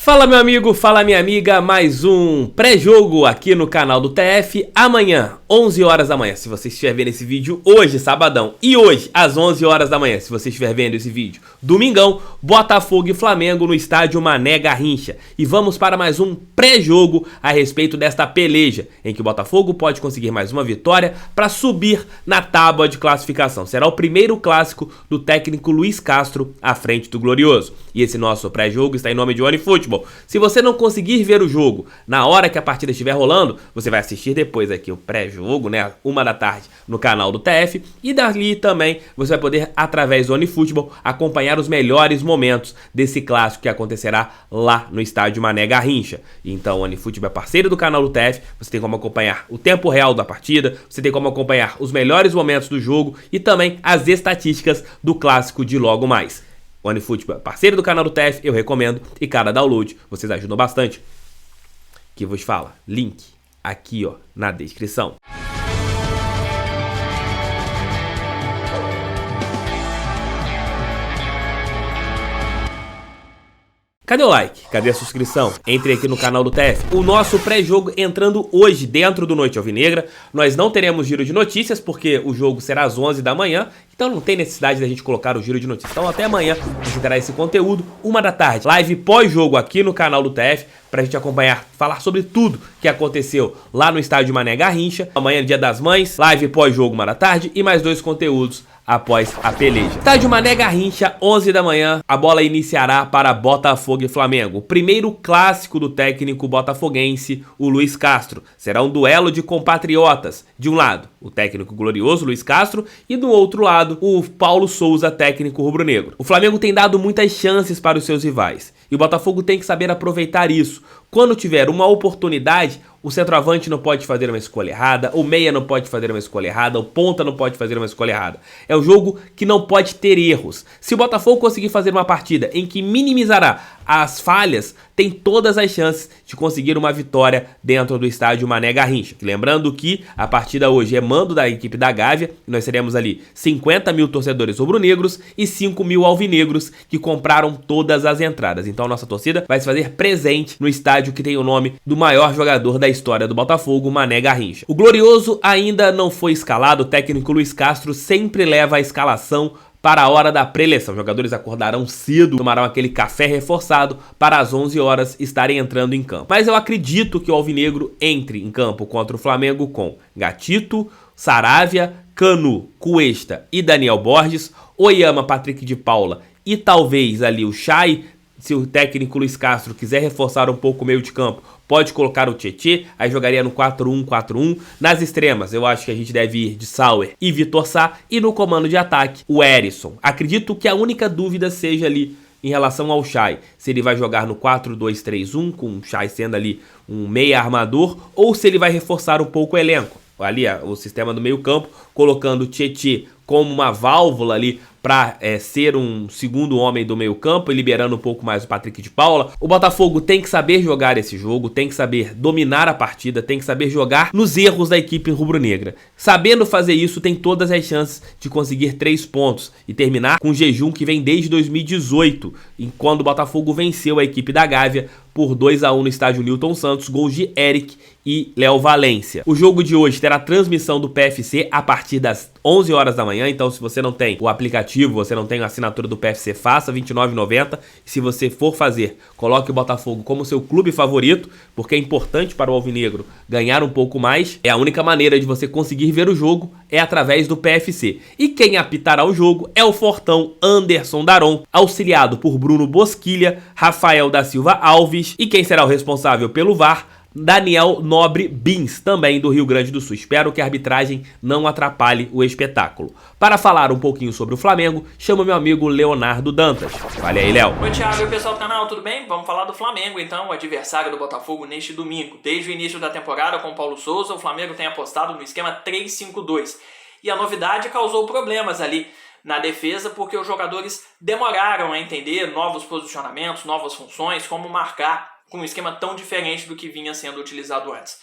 Fala meu amigo, fala minha amiga, mais um pré-jogo aqui no canal do TF. Amanhã, 11 horas da manhã, se você estiver vendo esse vídeo hoje, sabadão, e hoje, às 11 horas da manhã, se você estiver vendo esse vídeo, domingão, Botafogo e Flamengo no estádio Mané Garrincha. E vamos para mais um pré-jogo a respeito desta peleja, em que o Botafogo pode conseguir mais uma vitória para subir na tábua de classificação. Será o primeiro clássico do técnico Luiz Castro à frente do Glorioso. E esse nosso pré-jogo está em nome de OneFootball. Se você não conseguir ver o jogo na hora que a partida estiver rolando, você vai assistir depois aqui o pré-jogo, né, 1 da tarde no canal do TF, e dali também você vai poder, através do OneFootball, acompanhar os melhores momentos desse clássico que acontecerá lá no estádio Mané Garrincha. Então o OneFootball é parceiro do canal do TF, você tem como acompanhar o tempo real da partida, você tem como acompanhar os melhores momentos do jogo e também as estatísticas do clássico de logo mais. OneFootball, parceiro do canal do TF, eu recomendo, e cada download, vocês ajudam bastante. Que vos fala, link aqui ó, na descrição. Cadê o like? Cadê a subscrição? Entre aqui no canal do TF. O nosso pré-jogo entrando hoje dentro do Noite Alvinegra. Nós não teremos giro de notícias porque o jogo será às 11 da manhã. Então não tem necessidade da gente colocar o giro de notícias. Então até amanhã a gente terá esse conteúdo, 1 da tarde. Live pós-jogo aqui no canal do TF pra gente acompanhar, falar sobre tudo que aconteceu lá no estádio Mané Garrincha. Amanhã, Dia das Mães, live pós-jogo 1 da tarde e mais 2 conteúdos após a peleja. Estádio Mané Garrincha, 11 da manhã, a bola iniciará para Botafogo e Flamengo. O primeiro clássico do técnico botafoguense, o Luiz Castro. Será um duelo de compatriotas. De um lado, o técnico glorioso Luiz Castro e do outro lado, o Paulo Souza, técnico rubro-negro. O Flamengo tem dado muitas chances para os seus rivais e o Botafogo tem que saber aproveitar isso. Quando tiver uma oportunidade, o centroavante não pode fazer uma escolha errada, o meia não pode fazer uma escolha errada, o ponta não pode fazer uma escolha errada. É um jogo que não pode ter erros. Se o Botafogo conseguir fazer uma partida em que minimizará as falhas, tem todas as chances de conseguir uma vitória dentro do estádio Mané Garrincha. Lembrando que a partida hoje é mando da equipe da Gávea, e nós teremos ali 50 mil torcedores rubro-negros e 5 mil alvinegros que compraram todas as entradas. Então a nossa torcida vai se fazer presente no estádio que tem o nome do maior jogador da história do Botafogo, Mané Garrincha. O Glorioso ainda não foi escalado, o técnico Luiz Castro sempre leva a escalação para a hora da pré-eleição. Os jogadores acordarão cedo, tomarão aquele café reforçado para às 11 horas estarem entrando em campo. Mas eu acredito que o alvinegro entre em campo contra o Flamengo com Gatito, Saravia, Canu, Cuesta e Daniel Borges, Oyama, Patrick de Paula e talvez ali o Chay. Se o técnico Luiz Castro quiser reforçar um pouco o meio de campo, pode colocar o Tietê, aí jogaria no 4-1-4-1. Nas extremas, eu acho que a gente deve ir de Sauer e Vitor Sá. E no comando de ataque, o Erisson. Acredito que a única dúvida seja ali em relação ao Chay. Se ele vai jogar no 4-2-3-1, com o Chay sendo ali um meia armador, ou se ele vai reforçar um pouco o elenco. Ali o sistema do meio campo, colocando o Tietê como uma válvula ali para ser um segundo homem do meio campo e liberando um pouco mais o Patrick de Paula. O Botafogo tem que saber jogar esse jogo, tem que saber dominar a partida, tem que saber jogar nos erros da equipe rubro-negra. Sabendo fazer isso, tem todas as chances de conseguir 3 pontos e terminar com um jejum que vem desde 2018, quando o Botafogo venceu a equipe da Gávea por 2-1 no estádio Newton Santos, gols de Eric e Léo Valência. O jogo de hoje terá transmissão do PFC a partir das 11 horas da manhã, então se você não tem o aplicativo, você não tem a assinatura do PFC, faça, R$ 29,90. Se você for fazer, coloque o Botafogo como seu clube favorito, porque é importante para o alvinegro ganhar um pouco mais. É a única maneira de você conseguir ver o jogo é através do PFC. E quem apitará o jogo é o fortão Anderson Daron, auxiliado por Bruno Bosquilha, Rafael da Silva Alves, e quem será o responsável pelo VAR? Daniel Nobre Bins, também do Rio Grande do Sul. Espero que a arbitragem não atrapalhe o espetáculo. Para falar um pouquinho sobre o Flamengo, chamo meu amigo Leonardo Dantas. Fale aí, Léo. Oi, Thiago e o pessoal do canal, tudo bem? Vamos falar do Flamengo, então, o adversário do Botafogo neste domingo. Desde o início da temporada com o Paulo Souza, o Flamengo tem apostado no esquema 3-5-2. E a novidade causou problemas ali na defesa, porque os jogadores demoraram a entender novos posicionamentos, novas funções, como marcar com um esquema tão diferente do que vinha sendo utilizado antes.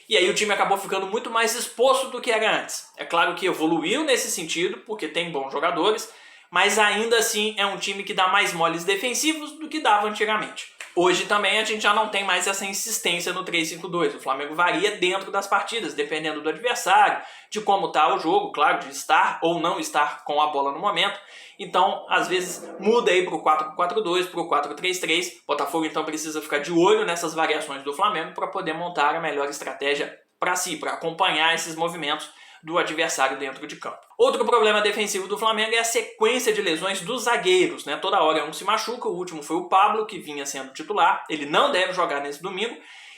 E aí o time acabou ficando muito mais exposto do que era antes. É claro que evoluiu nesse sentido, porque tem bons jogadores, mas ainda assim é um time que dá mais moles defensivos do que dava antigamente. Hoje também a gente já não tem mais essa insistência no 3-5-2. O Flamengo varia dentro das partidas, dependendo do adversário, de como está o jogo, claro, de estar ou não estar com a bola no momento. Então, às vezes, muda aí para o 4-4-2, para o 4-3-3. Botafogo, então, precisa ficar de olho nessas variações do Flamengo para poder montar a melhor estratégia para si, para acompanhar esses movimentos do adversário dentro de campo. Outro problema defensivo do Flamengo é a sequência de lesões dos zagueiros, né? Toda hora um se machuca, o último foi o Pablo, que vinha sendo titular, ele não deve jogar nesse domingo,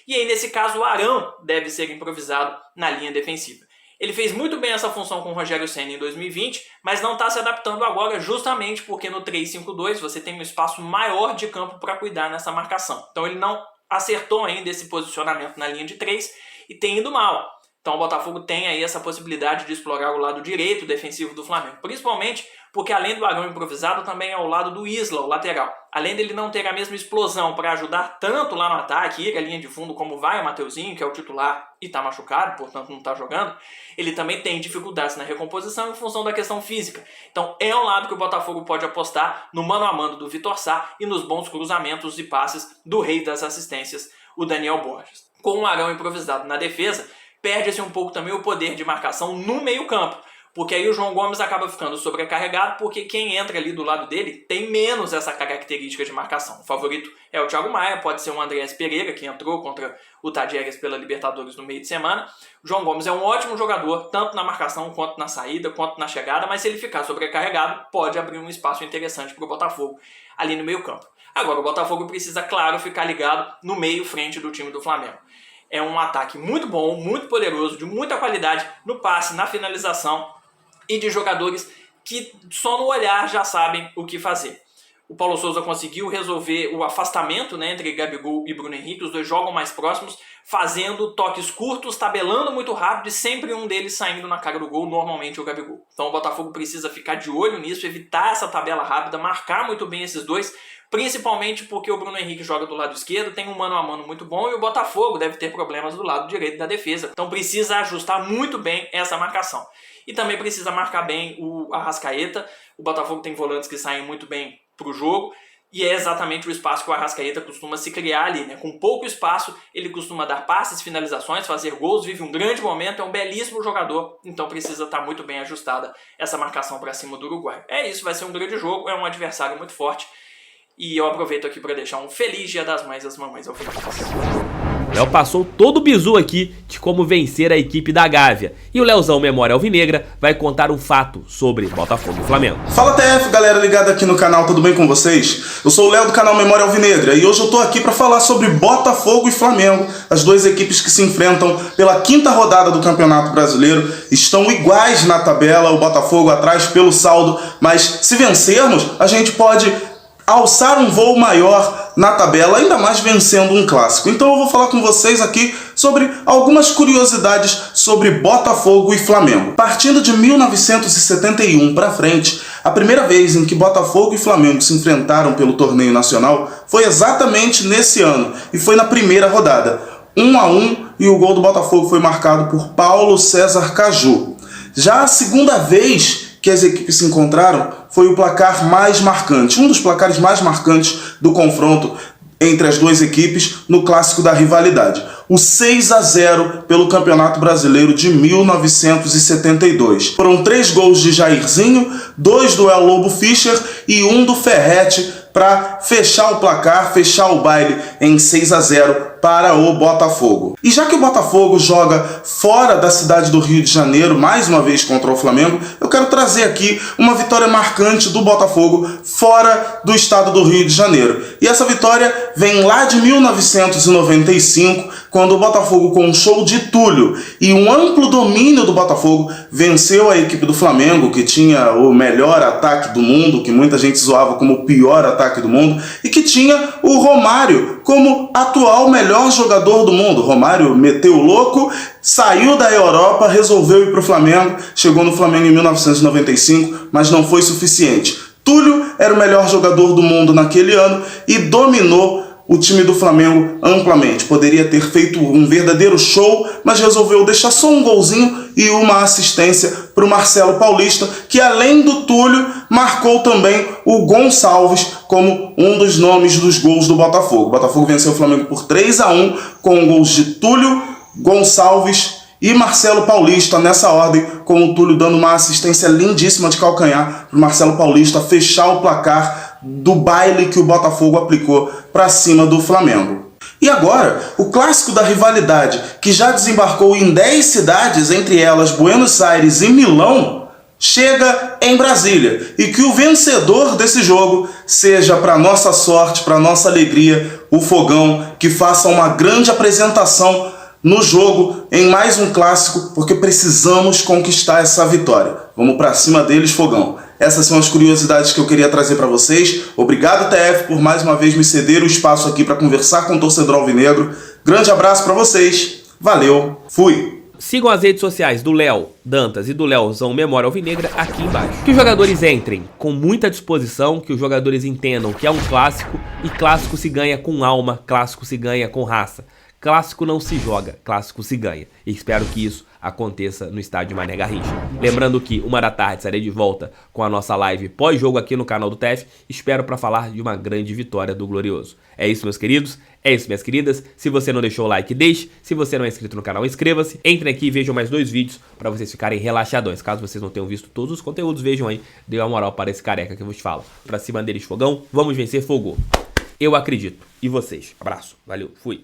e aí nesse caso o Arão deve ser improvisado na linha defensiva. Ele fez muito bem essa função com o Rogério Ceni em 2020, mas não está se adaptando agora justamente porque no 3-5-2 você tem um espaço maior de campo para cuidar nessa marcação. Então ele não acertou ainda esse posicionamento na linha de 3 e tem ido mal. Então o Botafogo tem aí essa possibilidade de explorar o lado direito defensivo do Flamengo. Principalmente porque além do Arão improvisado também é o lado do Isla, o lateral. Além dele não ter a mesma explosão para ajudar tanto lá no ataque, ir à linha de fundo como vai o Mateuzinho, que é o titular e está machucado, portanto não está jogando, ele também tem dificuldades na recomposição em função da questão física. Então é um lado que o Botafogo pode apostar no mano a mano do Vitor Sá e nos bons cruzamentos e passes do rei das assistências, o Daniel Borges. Com o Arão improvisado na defesa, perde-se um pouco também o poder de marcação no meio-campo, porque aí o João Gomes acaba ficando sobrecarregado, porque quem entra ali do lado dele tem menos essa característica de marcação. O favorito é o Thiago Maia, pode ser o Andreas Pereira, que entrou contra o Tadieres pela Libertadores no meio de semana. O João Gomes é um ótimo jogador, tanto na marcação, quanto na saída, quanto na chegada, mas se ele ficar sobrecarregado, pode abrir um espaço interessante para o Botafogo ali no meio-campo. Agora, o Botafogo precisa, claro, ficar ligado no meio-frente do time do Flamengo. É um ataque muito bom, muito poderoso, de muita qualidade no passe, na finalização e de jogadores que só no olhar já sabem o que fazer. O Paulo Souza conseguiu resolver o afastamento, né, entre Gabigol e Bruno Henrique, os dois jogam mais próximos, fazendo toques curtos, tabelando muito rápido e sempre um deles saindo na cara do gol, normalmente o Gabigol. Então o Botafogo precisa ficar de olho nisso, evitar essa tabela rápida, marcar muito bem esses dois, principalmente porque o Bruno Henrique joga do lado esquerdo, tem um mano a mano muito bom e o Botafogo deve ter problemas do lado direito da defesa. Então precisa ajustar muito bem essa marcação. E também precisa marcar bem o Arrascaeta. O Botafogo tem volantes que saem muito bem para o jogo e é exatamente o espaço que o Arrascaeta costuma se criar ali, né? Com pouco espaço ele costuma dar passes, finalizações, fazer gols, vive um grande momento, é um belíssimo jogador, então precisa estar muito bem ajustada essa marcação para cima do Uruguai. É isso, vai ser um grande jogo, é um adversário muito forte. E eu aproveito aqui para deixar um feliz Dia das Mães às mamães alvinegras. Léo passou todo o bizu aqui de como vencer a equipe da Gávea. E o Leozão Memória Alvinegra vai contar um fato sobre Botafogo e Flamengo. Fala TF, galera ligada aqui no canal, tudo bem com vocês? Eu sou o Léo do canal Memória Alvinegra e hoje eu tô aqui para falar sobre Botafogo e Flamengo. As duas equipes que se enfrentam pela quinta rodada do Campeonato Brasileiro estão iguais na tabela, o Botafogo atrás pelo saldo, mas se vencermos, a gente pode alçar um voo maior na tabela, ainda mais vencendo um clássico. Então eu vou falar com vocês aqui sobre algumas curiosidades sobre Botafogo e Flamengo. Partindo de 1971 para frente, a primeira vez em que Botafogo e Flamengo se enfrentaram pelo torneio nacional foi exatamente nesse ano, e foi na primeira rodada, 1-1, e o gol do Botafogo foi marcado por Paulo César Caju. Já a segunda vez que as equipes se encontraram foi o placar mais marcante, um dos placares mais marcantes do confronto entre as duas equipes no clássico da rivalidade. O 6-0 pelo Campeonato Brasileiro de 1972. Foram 3 gols de Jairzinho, 2 do El Lobo Fischer e 1 do Ferretti para fechar o placar, fechar o baile em 6-0 para o Botafogo. E já que o Botafogo joga fora da cidade do Rio de Janeiro, mais uma vez contra o Flamengo, eu quero trazer aqui uma vitória marcante do Botafogo fora do estado do Rio de Janeiro. E essa vitória vem lá de 1995, quando o Botafogo, com um show de Túlio e um amplo domínio do Botafogo, venceu a equipe do Flamengo, que tinha o melhor ataque do mundo, que muita gente zoava como o pior ataque do mundo, e que tinha o Romário como atual melhor jogador do mundo. Romário meteu o louco, saiu da Europa, resolveu ir para o Flamengo, chegou no Flamengo em 1995, mas não foi suficiente. Túlio era o melhor jogador do mundo naquele ano e dominou o time do Flamengo amplamente. Poderia ter feito um verdadeiro show, mas resolveu deixar só um golzinho e uma assistência para o Marcelo Paulista, que além do Túlio, marcou também o Gonçalves como um dos nomes dos gols do Botafogo. O Botafogo venceu o Flamengo por 3-1 com gols de Túlio, Gonçalves e Marcelo Paulista nessa ordem, com o Túlio dando uma assistência lindíssima de calcanhar para o Marcelo Paulista fechar o placar do baile que o Botafogo aplicou para cima do Flamengo. E agora, o clássico da rivalidade, que já desembarcou em 10 cidades, entre elas Buenos Aires e Milão, chega em Brasília. E que o vencedor desse jogo seja, para nossa sorte, para nossa alegria, o Fogão, que faça uma grande apresentação no jogo, em mais um clássico, porque precisamos conquistar essa vitória. Vamos para cima deles, Fogão. Essas são as curiosidades que eu queria trazer para vocês. Obrigado, TF, por mais uma vez me ceder o espaço aqui para conversar com o torcedor alvinegro. Grande abraço para vocês. Valeu. Fui. Sigam as redes sociais do Léo Dantas e do Leozão Memória Alvinegra aqui embaixo. Que os jogadores entrem com muita disposição, que os jogadores entendam que é um clássico e clássico se ganha com alma, clássico se ganha com raça. Clássico não se joga, clássico se ganha. E espero que isso aconteça no estádio Mané Garrincha. Lembrando que 13h estarei de volta com a nossa live pós-jogo aqui no canal do TF. Espero para falar de uma grande vitória do Glorioso. É isso, meus queridos. É isso, minhas queridas. Se você não deixou o like, deixe. Se você não é inscrito no canal, inscreva-se. Entrem aqui e vejam mais 2 vídeos para vocês ficarem relaxadões. Caso vocês não tenham visto todos os conteúdos, vejam aí. Dê uma moral para esse careca que eu vos falo. Pra cima deles, Fogão. Vamos vencer, Fogo. Eu acredito. E vocês? Abraço. Valeu. Fui.